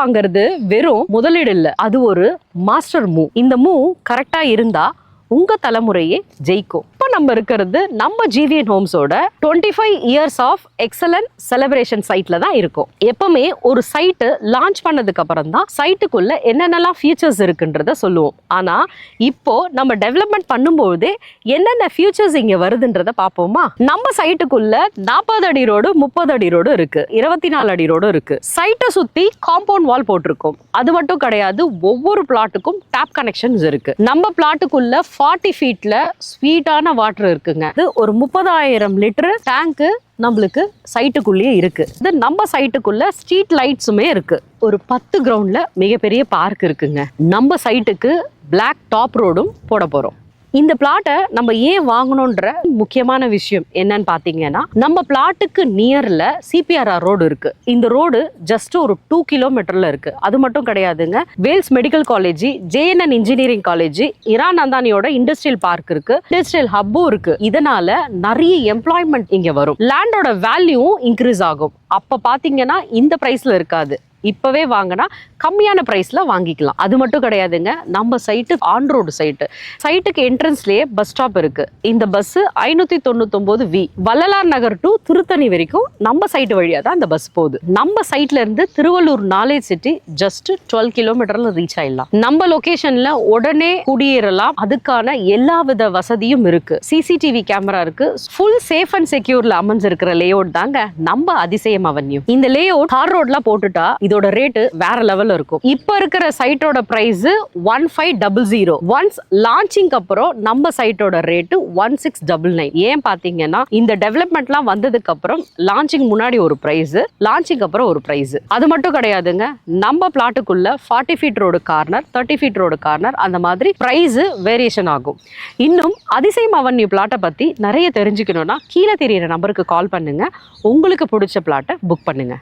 வாங்குறது வெறும் முதலீடு இல்ல, அது ஒரு மாஸ்டர் மூவ். இந்த மூவ் கரெக்டா இருந்தா உங்க தலைமுறையே ஜெயிக்கும். இப்ப நம்ம இருக்கிறது நம்ம ஜிவிஎன் ஹோம்ஸோட 25 இயர்ஸ் ஆஃப் எக்ஸலன்ட் செலிப்ரேஷன் சைட்ல தான் இருக்கும். எப்பவுமே ஒரு சைட்டு லான்ச் பண்ணதுக்கு அப்புறம் தான் சைட்டுக்குள்ள என்னென்னலாம் ஃபீச்சர்ஸ் இருக்குன்றத சொல்லுவோம். ஆனா இப்போ நம்ம டெவலப்மெண்ட் பண்ணும்போதே என்னென்ன ஃபியூச்சர்ஸ் இங்க வருதுன்றத பார்ப்போமா? நம்ம சைட்டுக்குள்ள 40 அடி ரோடு, 30 அடி ரோடு இருக்கு, 24 அடி ரோடு இருக்கு. சைட்டை சுத்தி காம்பவுண்ட் வால் போட்டிருக்கோம். அது மட்டும் கிடையாது, ஒவ்வொரு பிளாட்டுக்கும் டேப் கனெக்ஷன்ஸ் இருக்கு. நம்ம பிளாட்டுக்குள்ள 40 ஃபீட்ல ஸ்வீட்டான வாட்டர் இருக்குங்க. இது ஒரு 30,000 லிட்டர் டேங்க் நம்மளுக்கு சைட்டுக்குள்ளேயே இருக்கு. இது நம்ம சைட்டுக்குள்ள ஸ்ட்ரீட் லைட்ஸுமே இருக்கு. ஒரு 10 கிரவுண்ட்ல மிகப்பெரிய பார்க் இருக்குங்க. நம்ம சைட்டுக்கு பிளாக் டாப் ரோடும் போட போறோம். இந்த பிளாட்டை நம்ம ஏன் வாங்கணும்ன்ற முக்கியமான விஷயம் என்னன்னு பாத்தீங்கன்னா, நம்ம பிளாட்டுக்கு நியர்ல சிபிஆர்ஆர் ரோடு இருக்கு. இந்த ரோடு ஜஸ்ட் ஒரு 2 கிலோமீட்டர்ல இருக்கு. அது மட்டும் கிடையாதுங்க, Vels medical college, JNN engineering college, இரான் அந்தானியோட இண்டஸ்ட்ரியல் பார்க் இருக்கு, இண்டஸ்ட்ரியல் ஹப்பும் இருக்கு. இதனால நிறைய எம்ப்ளாய்மெண்ட் இங்க வரும். லேண்டோட வேல்யூவும் இன்க்ரீஸ் ஆகும். அப்ப பாத்தீங்கன்னா இந்த பிரைஸ்ல இருக்காது. இப்பவே வாங்கினா கம்மியான பிரைஸ்ல வாங்கிக்கலாம். அது மட்டும் கிடையாதுங்க, நம்ம சைட்டு ஆன் ரோடு சைட்டு. சைட்டுக்கு என்ட்ரன்ஸ்லயே பஸ் ஸ்டாப் இருக்கு. இந்த bus 599V Vallalar Nagar to Tiruttani வரைக்கும் நம்ம சைட்டு வழியா தான் இந்த பஸ் போகுது. நம்ம சைட்ல இருந்து திருவள்ளூர் நாலேஜ் சிட்டி ஜஸ்ட் 12 கிலோமீட்டர்ல ரீச் ஆயிடலாம். நம்ம லொகேஷன்ல உடனே குடியேறலாம். அதுக்கான எல்லா வித வசதியும் இருக்கு. சிசிடிவி கேமரா இருக்கு. ஃபுல் சேஃப் அண்ட் செக்யூர்ல அமைஞ்சிருக்கிற லேஅவுட் தாங்க நம்ம அதிசயம் அவென்யூ. இந்த லேஅவுட் ஹார் ரோட்ல போட்டுட்டா இதோட ரேட்டு வேற லெவல்ல இருக்கும். இப்ப இருக்கிற சைட்டோட பிரைஸ் 1500. ஒன்ஸ் லான்ச்சிங் அப்புறம் நம்ம சைட்டோட ரேட்டு 1699. ஏன் பாத்தீங்கன்னா இந்த டெவலப்மெண்ட்லாம் வந்ததுக்கு அப்புறம் லான்ச்சிங் முன்னாடி ஒரு பிரைஸ், லான்ச்சிங் அப்புறம் ஒரு பிரைஸ். அது மட்டும் கிடையாதுங்க, நம்ம பிளாட்டுக்குள்ள 40 feet road corner, 30 feet road corner, அந்த மாதிரி பிரைஸ் வேரியேஷன் ஆகும். இன்னும் அதிசயம் அவென்யூ பிளாட்டை பத்தி நிறைய தெரிஞ்சுக்கணும்னா கீழே தெரியுற நம்பருக்கு கால் பண்ணுங்க. உங்களுக்கு பிடிச்ச பிளாட்டை புக் பண்ணுங்க.